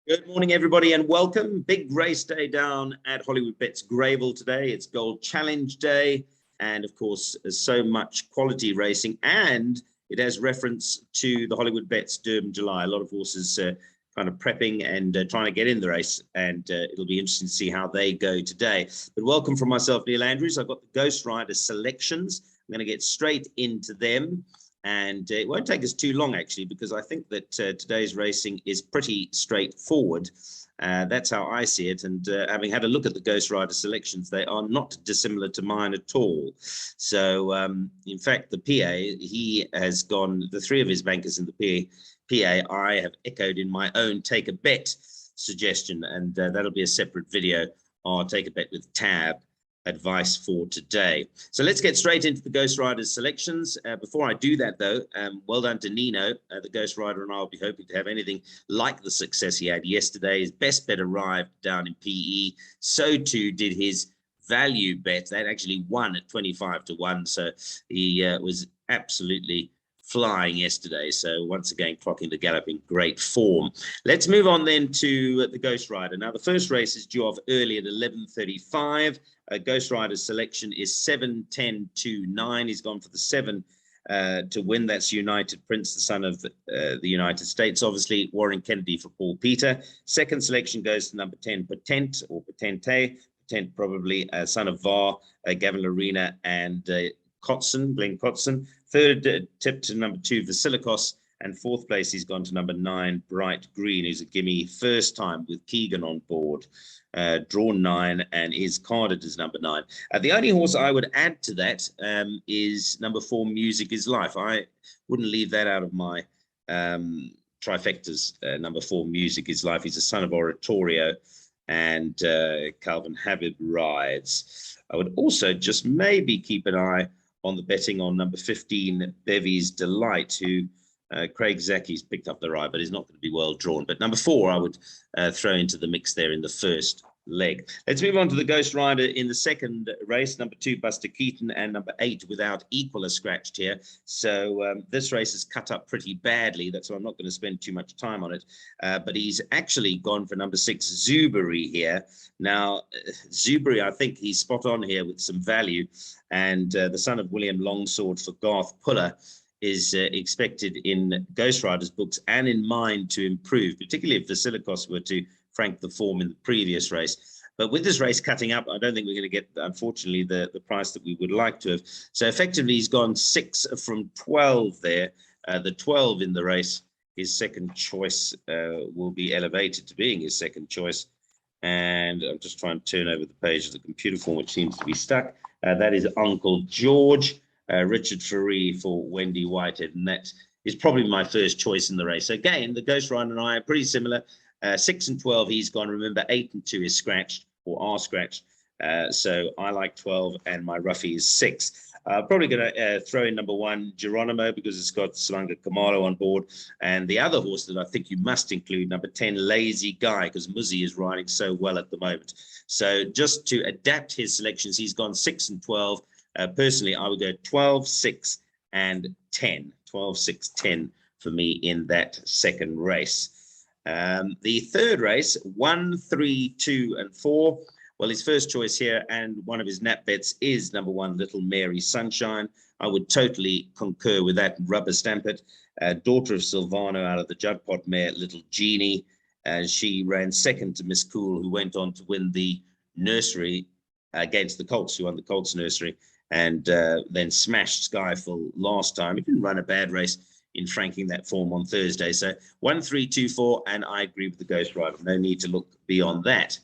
Good morning, everybody, and welcome. Big race day down at Hollywood Bets Greyville today. It's Gold Challenge Day, and of course, there's so much quality racing, and it has reference to the Hollywood Bets Durban July. A lot of horses kind of prepping and trying to get in the race, and it'll be interesting to see how they go today. But welcome from myself, Neil Andrews. I've got the Ghost Rider selections. I'm going to get straight into them. And it won't take us too long, actually, because I think that today's racing is pretty straightforward. That's how I see it. And having had a look at the Ghost Rider selections, they are not dissimilar to mine at all. So, in fact, the PA, he has gone, the three of his bankers in the PA, I have echoed in my own take a bet suggestion. And that'll be a separate video. I'll take a bet with Tab advice for today. So let's get straight into the Ghost Riders selections. Before I do that, though, well done to Nino. The Ghost Rider and I will be hoping to have anything like the success he had yesterday. His best bet arrived down in PE. So too did his value bet. That actually won at 25 to 1. So he was absolutely flying yesterday. So once again, clocking the gallop in great form. Let's move on then to the Ghost Rider. Now, the first race is due off early at 11:35. Ghost Rider's selection is 7-10-2-9. He's gone for the 7 to win. That's United Prince, the son of the United States. Obviously, Warren Kennedy for Paul Peter. Second selection goes to number 10, Patent or Patente. Patent probably son of Var, Gavin Lorena and Glenn Kotson. Third tip to number 2, Vasilikos. And fourth place, he's gone to number 9, Bright Green, who's a gimme first time with Keegan on board. Drawn 9 and is carded as number 9. The only horse I would add to that is number 4, Music is Life. I wouldn't leave that out of my trifectas. Number 4, Music is Life. He's a son of Oratorio, and Calvin Habib rides. I would also just maybe keep an eye on the betting on number 15, Bevy's Delight, who Craig Zacky's picked up the ride, but he's not going to be well drawn. But number 4, I would throw into the mix there in the first leg. Let's move on to the Ghost Rider in the second race. Number 2, Buster Keaton, and number 8, Without Equal, are scratched here. So this race is cut up pretty badly. That's why I'm not going to spend too much time on it. But he's actually gone for number 6, Zuberi here. Now, Zuberi, I think he's spot on here with some value. And the son of William Longsword for Garth Puller is expected in Ghost Rider's books and in mine to improve, particularly if Vasilikos were to frank the form in the previous race. But with this race cutting up, I don't think we're going to get, unfortunately, the price that we would like to have. So effectively, he's gone 6 from 12 there. The 12 in the race, his second choice, will be elevated to being his second choice. And I'm just trying to turn over the page of the computer form, which seems to be stuck. That is Uncle George. Richard Faree for Wendy Whitehead, and that is probably my first choice in the race. Again, the Ghost Rider and I are pretty similar. 6 and 12, he's gone. Remember, 8 and 2 is scratched or are scratched. So I like 12, and my roughie is 6. Probably going to throw in number 1, Geronimo, because it's got Salanga Kamalo on board. And the other horse that I think you must include, number 10, Lazy Guy, because Muzzy is riding so well at the moment. So just to adapt his selections, he's gone 6 and 12. Personally, I would go 12, 6, and 10. 12, 6, 10 for me in that second race. The third race, 1, 3, 2, and 4. Well, his first choice here and one of his nap bets is number 1, Little Mary Sunshine. I would totally concur with that and rubber stamp it. Daughter of Silvano out of the Judpot mare, Little Genie. She ran second to Miss Cool, who went on to win the nursery against the Colts, who won the Colts nursery. And then smashed Skyfall last time. He didn't run a bad race in franking that form on Thursday. So 1, 3, 2, 4, and I agree with the Ghost Rider. No need to look beyond that.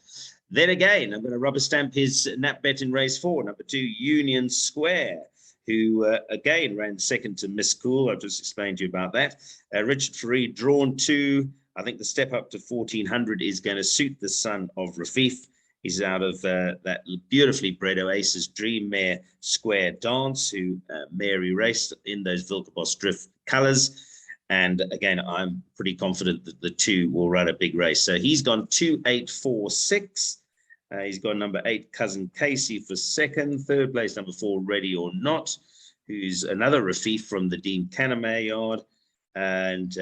Then again, I'm going to rubber stamp his nap bet in race 4, number 2, Union Square, who again ran second to Miss Cool. I've just explained to you about that. Richard Faree drawn 2. I think the step up to 1400 is going to suit the son of Rafif. He's out of that beautifully bred Oasis Dream Mare Square Dance, who Mary raced in those Vilkebos Drift colours. And again, I'm pretty confident that the 2 will run a big race. So he's gone 2, 8, 4, 6. He's got number 8, Cousin Casey for second. Third place, number 4, Ready or Not, who's another Rafif from the Dean Canamere yard. And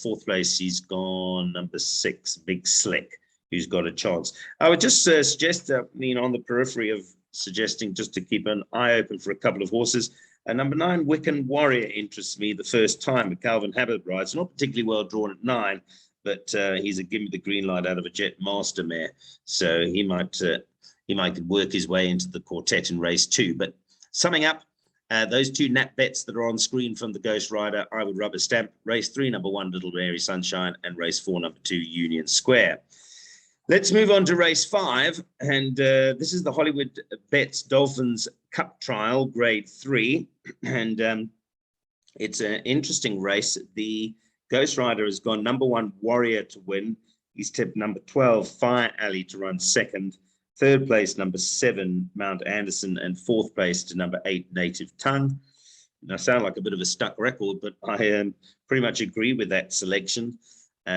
fourth place, he's gone number 6, Big Slick, who's got a chance. I would just suggest, on the periphery of suggesting just to keep an eye open for a couple of horses. Number 9, Wiccan Warrior interests me the first time. But Calvin Habib rides, not particularly well drawn at 9, but he's a give me the green light out of a Jet Master mare, so he might work his way into the quartet in race 2. But summing up, those 2 nap bets that are on screen from the Ghost Rider, I would rubber stamp. Race 3, number 1, Little Mary Sunshine, and race 4, number 2, Union Square. Let's move on to race 5, and this is the Hollywood Bets Dolphins Cup Trial, Grade 3, and it's an interesting race. The Ghost Rider has gone number 1, Warrior, to win. He's tipped number 12, Fire Alley, to run second. Third place, number 7, Mount Anderson, and fourth place to number 8, Native Tongue. And I sound like a bit of a stuck record, but I pretty much agree with that selection.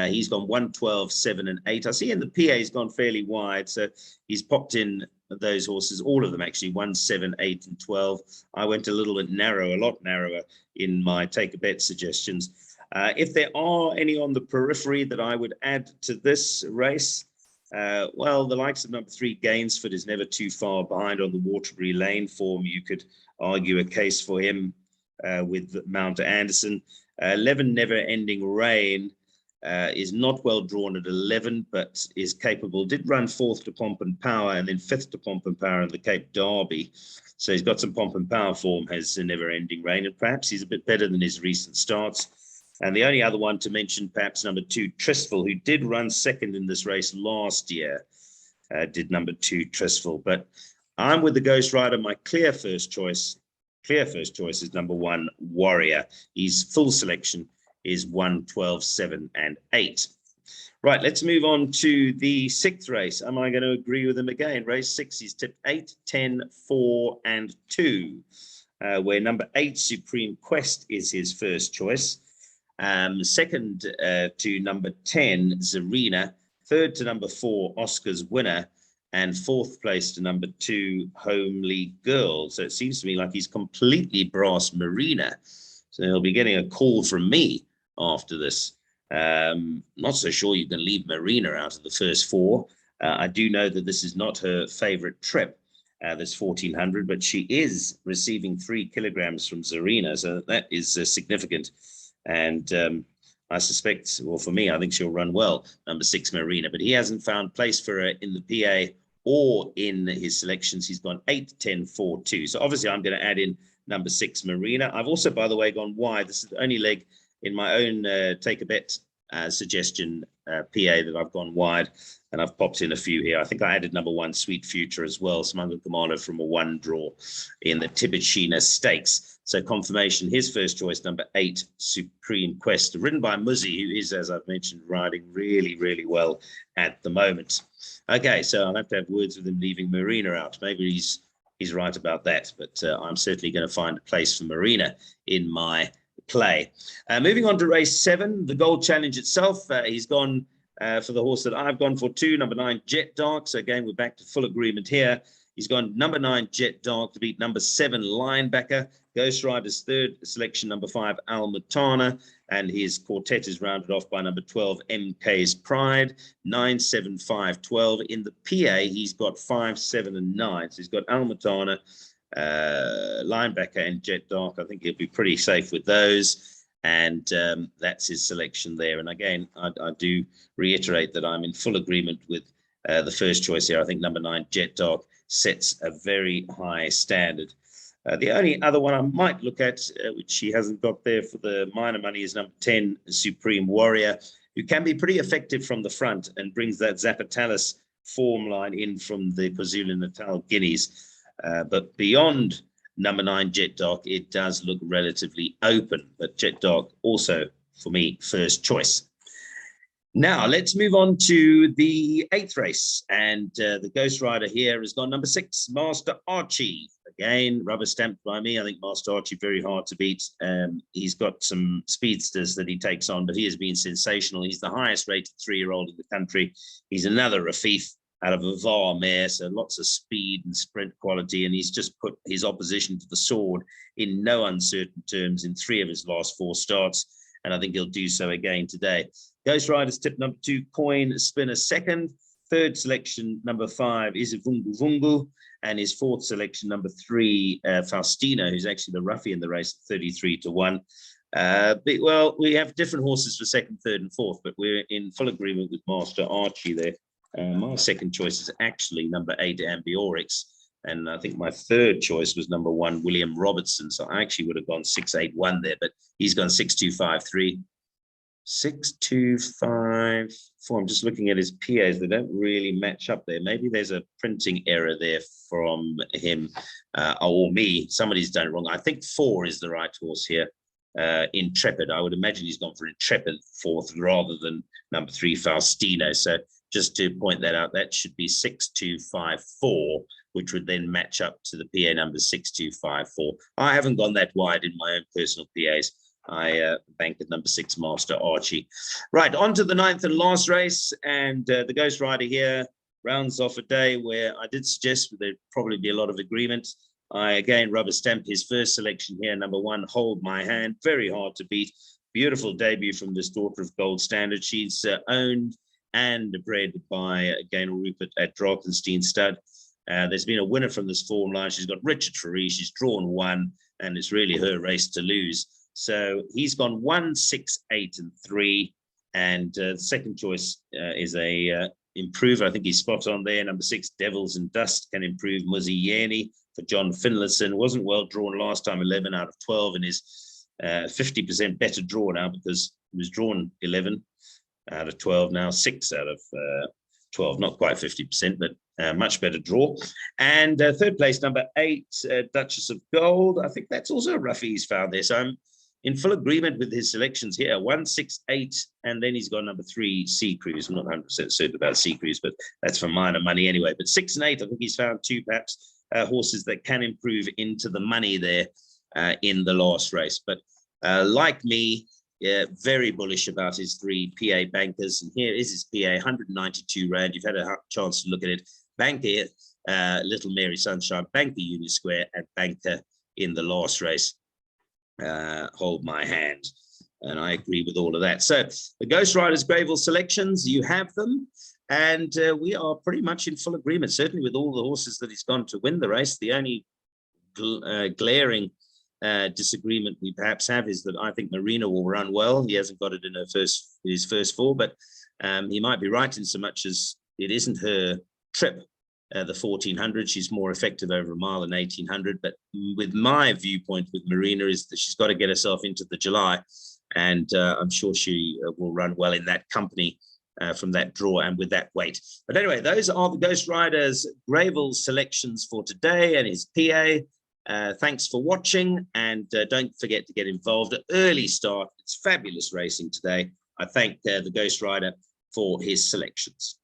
He's gone 1, 12, 7, and 8. I see in the PA he's gone fairly wide, so he's popped in those horses, all of them actually, 1, 7, 8, and 12. I went a little bit narrow, a lot narrower in my take a bet suggestions. If there are any on the periphery that I would add to this race, well, the likes of number 3, Gainsford, is never too far behind on the Waterbury Lane form. You could argue a case for him with Mount Anderson. 11, Never Ending Rain, is not well drawn at 11, but is capable. Did run 4th to Pomp and Power, and then 5th to Pomp and Power in the Cape Derby. So he's got some Pomp and Power form, has a Never Ending Rain, and perhaps he's a bit better than his recent starts. And the only other one to mention, perhaps number 2, Tristful, who did run second in this race last year, did number 2, Tristful. But I'm with the Ghost Rider. My clear first choice is number 1, Warrior. His full selection is 1, 12, 7, and 8. Right, let's move on to the 6th race. Am I going to agree with him again? Race 6, he's tipped 8, 10, 4, and 2, where number 8, Supreme Quest, is his first choice. Second to number 10, Zarina. Third to number 4, Oscar's Winner. And fourth place to number 2, Homely Girl. So it seems to me like he's completely brass Marina. So he'll be getting a call from me after this. Not so sure you can leave Marina out of the first 4. I do know that this is not her favorite trip, this 1400, but she is receiving 3 kilograms from Zarina. So that is significant. And I suspect, well, for me, I think she'll run well, number 6, Marina. But he hasn't found place for her in the PA or in his selections. He's gone 8, 10, 4, 2. So obviously I'm going to add in number 6, Marina. I've also, by the way, gone wide. This is the only leg in my own take a bet suggestion PA that I've gone wide, and I've popped in a few here. I think I added number 1, Sweet Future, as well, Smuggled Commando, from a 1 draw in the Tibuchina Stakes. So confirmation, his first choice, number 8, Supreme Quest, ridden by Muzzy, who is, as I've mentioned, riding really, really well at the moment. Okay, so I'll have to have words with him leaving Marina out. Maybe he's right about that, but I'm certainly going to find a place for Marina in my play. Moving on to race 7, the Gold Challenge itself. He's gone for the horse that I've gone for too, number 9, Jet Dark. So again, we're back to full agreement here. He's gone number 9, Jet Dark, to beat number 7, Linebacker. Ghost Rider's third selection, number 5, Almatana. And his quartet is rounded off by number 12, MK's Pride. 9, 7, 5, 12. In the PA, he's got 5, 7, and 9. So he's got Almatana, Linebacker, and Jet Dark. I think he'll be pretty safe with those. And that's his selection there. And again, I do reiterate that I'm in full agreement with the first choice here. I think number 9, Jet Dark, sets a very high standard. The only other one I might look at, which he hasn't got there for the minor money, is number 10, Supreme Warrior, who can be pretty effective from the front and brings that Zapatalis form line in from the KwaZulu-Natal Guineas. But beyond number 9, Jet Dark, it does look relatively open. But Jet Dark also, for me, first choice. Now, let's move on to the 8th race. And the Ghost Rider here has gone number 6, Master Archie. Again, rubber stamped by me. I think Master Archie, very hard to beat. He's got some speedsters that he takes on, but he has been sensational. He's the highest rated 3-year-old in the country. He's another Rafif out of a VAR mare, so lots of speed and sprint quality. And he's just put his opposition to the sword in no uncertain terms in 3 of his last 4 starts. and I think he'll do so again today. Ghost Riders tip number 2, Coin Spinner second. Third selection, number 5, is Vungu Vungu. And his fourth selection, number 3, Faustino, who's actually the roughie in the race, 33 to 1. Well, we have different horses for second, third, and fourth, but we're in full agreement with Master Archie there. My second choice is actually number 8, Ambiorix. And I think my third choice was number 1, William Robertson. So I actually would have gone 6-8-1 there, but he's gone 6-2-5-3. 6-2-5-4. I'm just looking at his PAs. They don't really match up there. Maybe there's a printing error there from him or me. Somebody's done it wrong. I think 4 is the right horse here. Intrepid. I would imagine he's gone for Intrepid fourth rather than number 3, Faustino. So just to point that out, that should be 6-2-5-4, which would then match up to the PA number 6-2-5-4. I haven't gone that wide in my own personal PAs. I banked at number 6, Master Archie. Right, on to the 9th and last race. And the Ghost Rider here rounds off a day where I did suggest there'd probably be a lot of agreement. I, again, rubber stamp his first selection here, number 1, Hold My Hand. Very hard to beat. Beautiful debut from this daughter of Gold Standard. She's owned and bred by Gaynor Rupert at Drakenstein Stud. There's been a winner from this form line. She's got Richard Ferree. She's drawn 1, and it's really her race to lose. So he's gone 1, 6, 8, and 3. And the second choice is a improver. I think he's spot on there. Number 6, Devils and Dust, can improve. Muzzy Yeni for John Finlayson. Wasn't well drawn last time, 11 out of 12, and is 50% better draw now because he was drawn 11 out of 12, now 6 out of 12. Not quite 50%, but much better draw. And third place, number 8, Duchess of Gold. I think that's also a roughie he's found there. So I'm in full agreement with his selections here. 1, 6, 8, and then he's got number 3, Sea Cruise. I'm not 100% certain about Sea Cruise, but that's for minor money anyway. But 6 and 8, I think he's found 2 perhaps horses that can improve into the money there in the last race. But like me, very bullish about his 3 PA bankers. And here is his PA, 192 Rand. You've had a chance to look at it. Banker, Little Mary Sunshine, Banker Union Square, and Banker in the last race. Hold My Hand. And I agree with all of that. So the Ghost Riders Greyville selections, you have them. And we are pretty much in full agreement, certainly with all the horses that he's gone to win the race. The only glaring disagreement we perhaps have is that I think Marina will run well. He hasn't got it in his first 4, but he might be right in so much as it isn't her trip, the 1400. She's more effective over a mile than 1800. But with my viewpoint with Marina is that she's got to get herself into the July, and I'm sure she will run well in that company from that draw and with that weight. But anyway, those are the Ghost Riders Greyville selections for today and his PA. Thanks for watching, and don't forget to get involved. At early start, it's fabulous racing today. I thank the Ghost Rider for his selections.